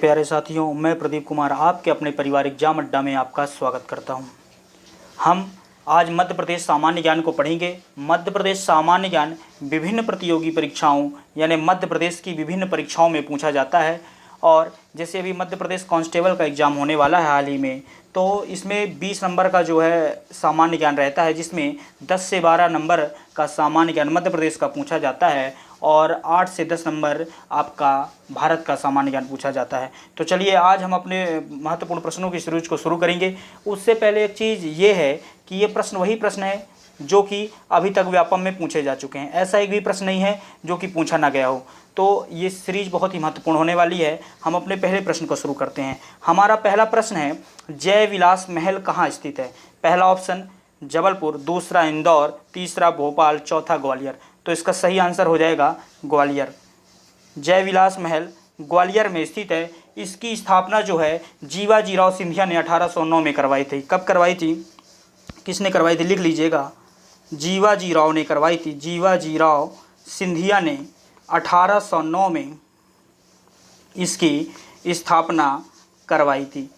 प्यारे साथियों, मैं प्रदीप कुमार आपके अपने पारिवारिक एग्जाम अड्डा में आपका स्वागत करता हूं। हम आज मध्य प्रदेश सामान्य ज्ञान को पढ़ेंगे। मध्य प्रदेश सामान्य ज्ञान विभिन्न प्रतियोगी परीक्षाओं यानी मध्य प्रदेश की विभिन्न परीक्षाओं में पूछा जाता है। और जैसे अभी मध्य प्रदेश कांस्टेबल का एग्ज़ाम होने वाला है हाल ही में, तो इसमें 20 नंबर का जो है सामान्य ज्ञान रहता है, जिसमें 10 से 12 नंबर का सामान्य ज्ञान मध्य प्रदेश का पूछा जाता है और 8 से 10 नंबर आपका भारत का सामान्य ज्ञान पूछा जाता है। तो चलिए आज हम अपने महत्वपूर्ण प्रश्नों की सीरीज को शुरू करेंगे। उससे पहले एक चीज़ ये है कि ये प्रश्न वही प्रश्न है जो कि अभी तक व्यापम में पूछे जा चुके हैं। ऐसा एक भी प्रश्न नहीं है जो कि पूछा ना गया हो। तो ये सीरीज बहुत ही महत्वपूर्ण होने वाली है। हम अपने पहले प्रश्न को शुरू करते हैं। हमारा पहला प्रश्न है, जय विलास महल कहाँ स्थित है? पहला ऑप्शन जबलपुर, दूसरा इंदौर, तीसरा भोपाल, चौथा ग्वालियर। तो इसका सही आंसर हो जाएगा ग्वालियर। जय विलास महल ग्वालियर में स्थित है। इसकी स्थापना जो है जीवाजीराव सिंधिया ने 1809 में करवाई थी। कब करवाई थी, किसने करवाई थी, लिख लीजिएगा। जीवाजीराव ने करवाई थी। जीवाजीराव सिंधिया ने 1809 में इसकी स्थापना करवाई थी।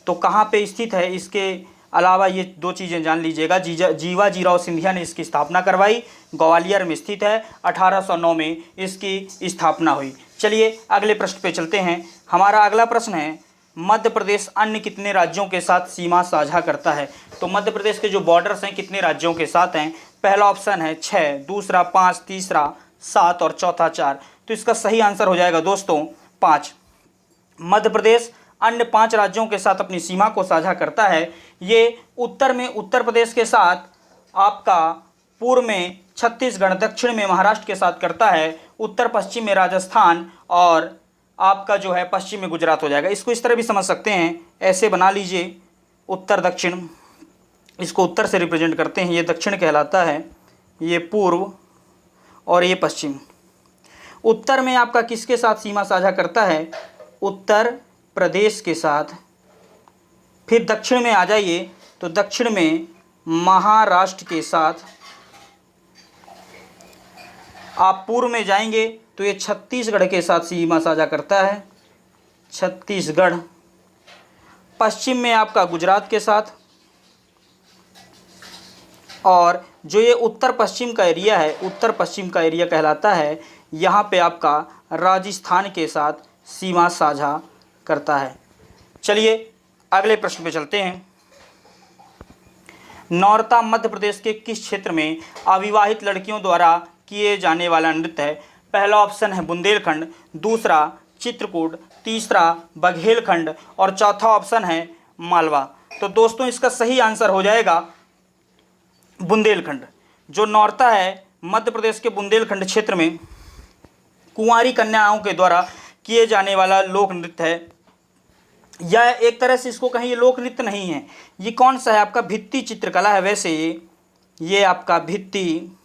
तो कहाँ पे स्थित है, इसके अलावा ये दो चीज़ें जान लीजिएगा। जीवाजीराव सिंधिया ने इसकी स्थापना करवाई, ग्वालियर में स्थित है, 1809 में इसकी स्थापना हुई। चलिए अगले प्रश्न पे चलते हैं। हमारा अगला प्रश्न है, मध्य प्रदेश अन्य कितने राज्यों के साथ सीमा साझा करता है? तो मध्य प्रदेश के जो बॉर्डर्स हैं कितने राज्यों के साथ हैं? पहला ऑप्शन है 6, दूसरा 5, तीसरा 7 और चौथा 4। तो इसका सही आंसर हो जाएगा दोस्तों 5। मध्य प्रदेश अन्य 5 राज्यों के साथ अपनी सीमा को साझा करता है। ये उत्तर में उत्तर प्रदेश के साथ, आपका पूर्व में छत्तीसगढ़, दक्षिण में महाराष्ट्र के साथ करता है, उत्तर पश्चिम में राजस्थान और आपका जो है पश्चिम में गुजरात हो जाएगा। इसको इस तरह भी समझ सकते हैं, ऐसे बना लीजिए, उत्तर दक्षिण, इसको उत्तर से रिप्रेजेंट करते हैं, ये दक्षिण कहलाता है, ये पूर्व और ये पश्चिम। उत्तर में आपका किसके साथ सीमा साझा करता है? उत्तर प्रदेश के साथ। फिर दक्षिण में आ जाइए, तो दक्षिण में महाराष्ट्र के साथ। आप पूर्व में जाएंगे तो ये छत्तीसगढ़ के साथ सीमा साझा करता है, छत्तीसगढ़। पश्चिम में आपका गुजरात के साथ, और जो ये उत्तर पश्चिम का एरिया है, उत्तर पश्चिम का एरिया कहलाता है, यहाँ पे आपका राजस्थान के साथ सीमा साझा करता है। चलिए अगले प्रश्न पे चलते हैं। नौरता मध्य प्रदेश के किस क्षेत्र में अविवाहित लड़कियों द्वारा किए जाने वाला नृत्य है? पहला ऑप्शन है बुंदेलखंड, दूसरा चित्रकूट, तीसरा बघेलखंड और चौथा ऑप्शन है मालवा। तो दोस्तों इसका सही आंसर हो जाएगा बुंदेलखंड। जो नौरता है मध्य प्रदेश के बुंदेलखंड क्षेत्र में कुंवारी कन्याओं के द्वारा किए जाने वाला लोक नृत्य है। यह एक तरह से इसको कहीं ये लोक नृत्य नहीं है, ये कौन सा है, आपका भित्ति चित्रकला है। वैसे ये आपका भित्ति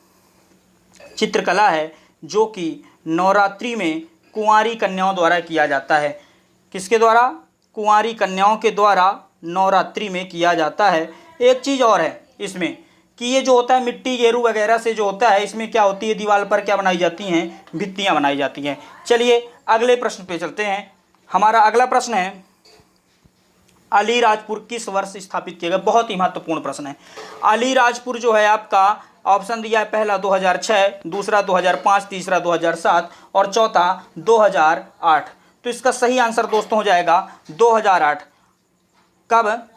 चित्रकला है जो कि नवरात्रि में कुंवारी कन्याओं द्वारा किया जाता है। किसके द्वारा? कुंवारी कन्याओं के द्वारा नवरात्रि में किया जाता है। एक चीज़ और है इसमें कि ये जो होता है मिट्टी गेरू वगैरह से जो होता है, इसमें क्या होती है, दीवार पर क्या बनाई जाती हैं, भित्तियाँ बनाई जाती हैं। चलिए अगले प्रश्न पे चलते हैं। हमारा अगला प्रश्न है, अलीराजपुर किस वर्ष स्थापित किया गया? बहुत ही महत्वपूर्ण प्रश्न है। अलीराजपुर जो है आपका ऑप्शन दिया है, पहला 2006, दूसरा 2005, तीसरा 2007 और चौथा 2008। तो इसका सही आंसर दोस्तों हो जाएगा 2008। कब?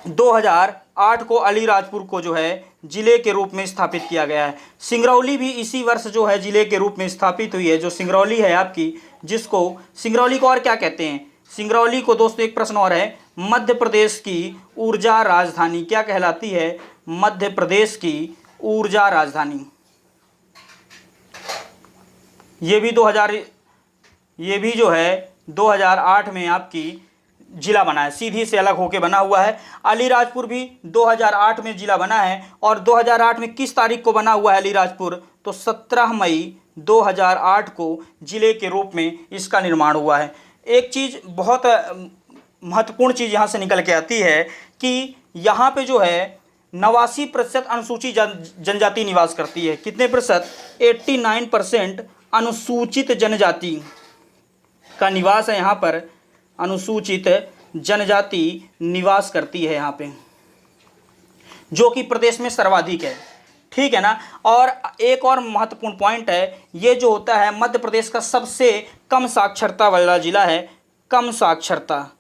2008 को अलीराजपुर को जो है जिले के रूप में स्थापित किया गया है। सिंगरौली भी इसी वर्ष जो है जिले के रूप में स्थापित हुई है। जो सिंगरौली है आपकी, जिसको सिंगरौली को और क्या कहते हैं? सिंगरौली को दोस्तों एक प्रश्न और है, मध्य प्रदेश की ऊर्जा राजधानी क्या कहलाती है? मध्य प्रदेश की ऊर्जा राजधानी। ये भी जो है 2008 में आपकी जिला बना है, सीधी से अलग होके बना हुआ है। अलीराजपुर भी 2008 में जिला बना है। और 2008 में किस तारीख को बना हुआ है अलीराजपुर? तो 17 मई 2008 को जिले के रूप में इसका निर्माण हुआ है। एक चीज़ बहुत महत्वपूर्ण चीज़ यहाँ से निकल के आती है कि यहाँ पे जो है 89% अनुसूचित जनजाति निवास करती है। कितने प्रतिशत? 89% अनुसूचित जनजाति का निवास है यहाँ पर, अनुसूचित जनजाति निवास करती है यहाँ पे, जो कि प्रदेश में सर्वाधिक है। ठीक है ना। और एक और महत्वपूर्ण पॉइंट है, ये जो होता है मध्य प्रदेश का सबसे कम साक्षरता वाला जिला है। कम साक्षरता,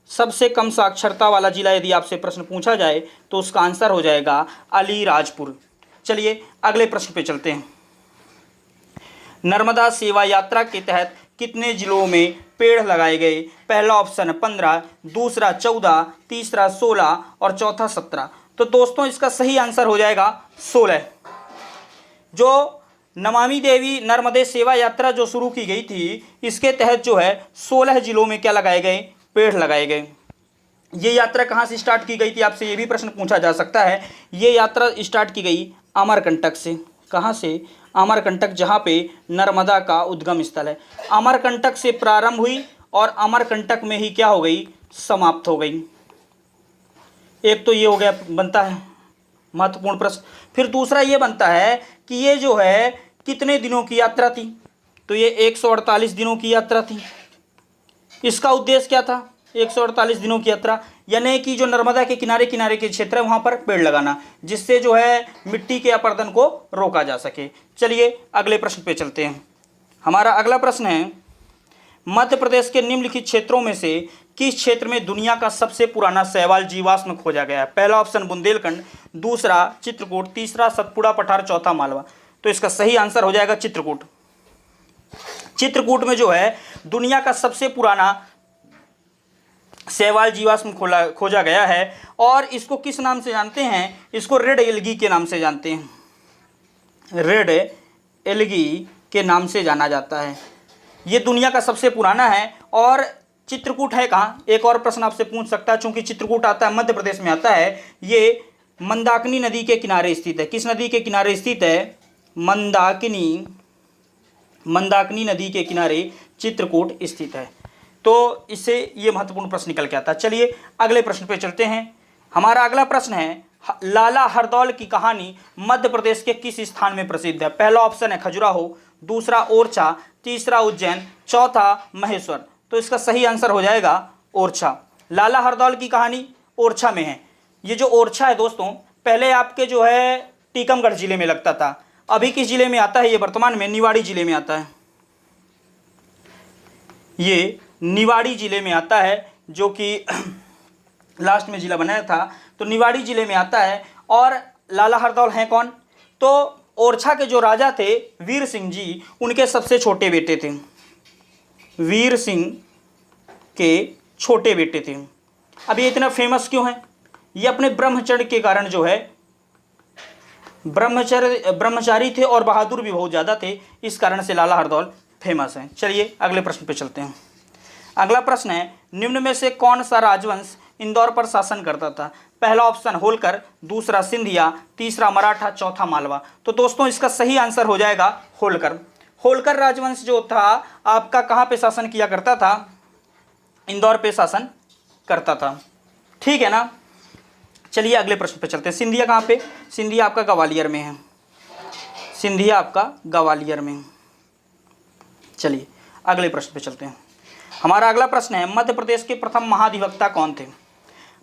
सबसे कम साक्षरता वाला जिला यदि आपसे प्रश्न पूछा जाए तो उसका आंसर हो जाएगा अलीराजपुर। चलिए अगले प्रश्न पे चलते हैं। नर्मदा सेवा यात्रा के तहत कितने जिलों में पेड़ लगाए गए? पहला ऑप्शन 15, दूसरा 14, तीसरा 16 और चौथा 17। तो दोस्तों इसका सही आंसर हो जाएगा 16। जो नमामि देवी नर्मदे सेवा यात्रा जो शुरू की गई थी, इसके तहत जो है 16 जिलों में क्या लगाए गए? पेड़ लगाए गए। ये यात्रा कहाँ से स्टार्ट की गई थी? आपसे ये भी प्रश्न पूछा जा सकता है। ये यात्रा स्टार्ट की गई अमरकंटक से। कहाँ से? अमरकंटक, जहाँ पे नर्मदा का उद्गम स्थल है। अमरकंटक से प्रारंभ हुई और अमरकंटक में ही क्या हो गई? समाप्त हो गई। एक तो ये हो गया, बनता है महत्वपूर्ण प्रश्न। फिर दूसरा ये बनता है कि ये जो है कितने दिनों की यात्रा थी? तो ये 148 दिनों की यात्रा थी। इसका उद्देश्य क्या था? 148 दिनों की यात्रा, यानी कि जो नर्मदा के किनारे किनारे के क्षेत्र है वहाँ पर पेड़ लगाना, जिससे जो है मिट्टी के अपरदन को रोका जा सके। चलिए अगले प्रश्न पे चलते हैं। हमारा अगला प्रश्न है, मध्य प्रदेश के निम्नलिखित क्षेत्रों में से किस क्षेत्र में दुनिया का सबसे पुराना शैवाल जीवाश्म खोजा गया है? पहला ऑप्शन बुंदेलखंड, दूसरा चित्रकूट, तीसरा सतपुड़ा पठार, चौथा मालवा। तो इसका सही आंसर हो जाएगा चित्रकूट। चित्रकूट में जो है दुनिया का सबसे पुराना शैवाल जीवाश्म खोजा गया है। और इसको किस नाम से जानते हैं? इसको रेड एल्गी के नाम से जानते हैं। रेड एल्गी के नाम से जाना जाता है। ये दुनिया का सबसे पुराना है। और चित्रकूट है कहाँ? एक और प्रश्न आपसे पूछ सकता है, चूंकि चित्रकूट आता है मध्य प्रदेश में आता है। ये मंदाकिनी नदी के किनारे स्थित है। किस नदी के किनारे स्थित है? मंदाकिनी नदी के किनारे चित्रकूट स्थित है। तो इससे ये महत्वपूर्ण प्रश्न निकल के आता है। चलिए अगले प्रश्न पे चलते हैं। हमारा अगला प्रश्न है, लाला हरदौल की कहानी मध्य प्रदेश के किस स्थान में प्रसिद्ध है? पहला ऑप्शन है खजुराहो, दूसरा ओरछा, तीसरा उज्जैन, चौथा महेश्वर। तो इसका सही आंसर हो जाएगा ओरछा। लाला हरदौल की कहानी ओरछा में है। ये जो ओरछा है दोस्तों, पहले आपके जो है टीकमगढ़ जिले में लगता था। अभी किस जिले में आता है? ये वर्तमान में निवाड़ी जिले में आता है। ये निवाड़ी जिले में आता है, जो कि लास्ट में जिला बनाया था, तो निवाड़ी जिले में आता है। और लाला हरदौल हैं कौन? तो ओरछा के जो राजा थे वीर सिंह जी, उनके सबसे छोटे बेटे थे। वीर सिंह के छोटे बेटे थे। अब ये इतना फेमस क्यों है? ये अपने ब्रह्मचर्य के कारण जो है, ब्रह्मचारी थे और बहादुर भी बहुत ज़्यादा थे, इस कारण से लाला हरदौल फेमस हैं। चलिए अगले प्रश्न पे चलते हैं। अगला प्रश्न है, निम्न में से कौन सा राजवंश इंदौर पर शासन करता था? पहला ऑप्शन होलकर, दूसरा सिंधिया, तीसरा मराठा, चौथा मालवा। तो दोस्तों इसका सही आंसर हो जाएगा होलकर। होलकर राजवंश जो था आपका कहाँ पे शासन किया करता था? इंदौर पे शासन करता था। ठीक है ना। चलिए अगले प्रश्न पे चलते हैं। सिंधिया कहाँ पे? सिंधिया आपका ग्वालियर में है। सिंधिया आपका ग्वालियर में। चलिए अगले प्रश्न पे चलते हैं। हमारा अगला प्रश्न है, मध्य प्रदेश के प्रथम महाधिवक्ता कौन थे?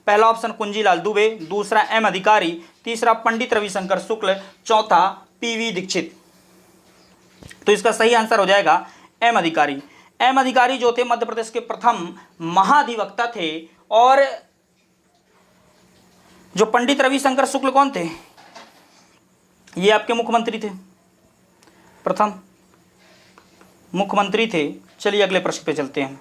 पहला ऑप्शन कुंजीलाल दुबे, दूसरा एम अधिकारी, तीसरा पंडित रविशंकर शुक्ल, चौथा पीवी दीक्षित। तो इसका सही आंसर हो जाएगा एम अधिकारी। एम अधिकारी जो थे मध्य प्रदेश के प्रथम महाधिवक्ता थे। और जो पंडित रविशंकर शुक्ल कौन थे? ये आपके मुख्यमंत्री थे, प्रथम मुख्यमंत्री थे। चलिए अगले प्रश्न पे चलते हैं।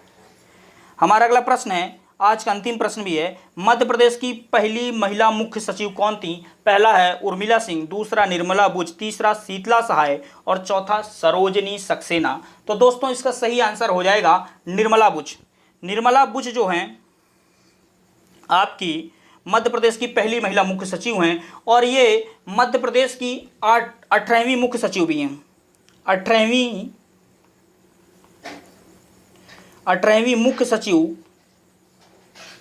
हमारा अगला प्रश्न है, आज का अंतिम प्रश्न भी है, मध्य प्रदेश की पहली महिला मुख्य सचिव कौन थी? पहला है उर्मिला सिंह, दूसरा निर्मला बुच, तीसरा शीतला सहाय और चौथा सरोजनी सक्सेना। तो दोस्तों इसका सही आंसर हो जाएगा निर्मला बुच। निर्मला बुच जो हैं आपकी मध्य प्रदेश की पहली महिला मुख्य सचिव हैं। और ये मध्य प्रदेश की 18वीं मुख्य सचिव भी हैं। 18वीं मुख्य सचिव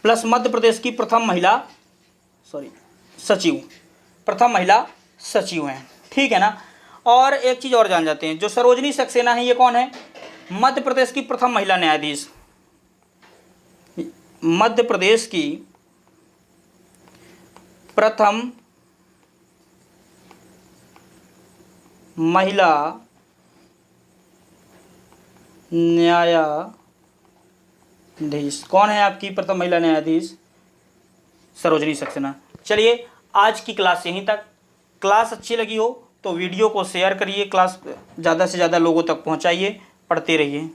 प्लस मध्य प्रदेश की प्रथम महिला सचिव हैं। ठीक है ना। और एक चीज़ और जान जाते हैं, जो सरोजनी सक्सेना है ये कौन है? मध्य प्रदेश की प्रथम महिला न्यायाधीश, मध्य प्रदेश की प्रथम महिला न्यायाधीश कौन है आपकी प्रथम महिला न्यायाधीश? सरोजनी सक्सेना। चलिए आज की क्लास यहीं तक। क्लास अच्छी लगी हो तो वीडियो को शेयर करिए, क्लास ज़्यादा से ज़्यादा लोगों तक पहुंचाइए। पढ़ते रहिए।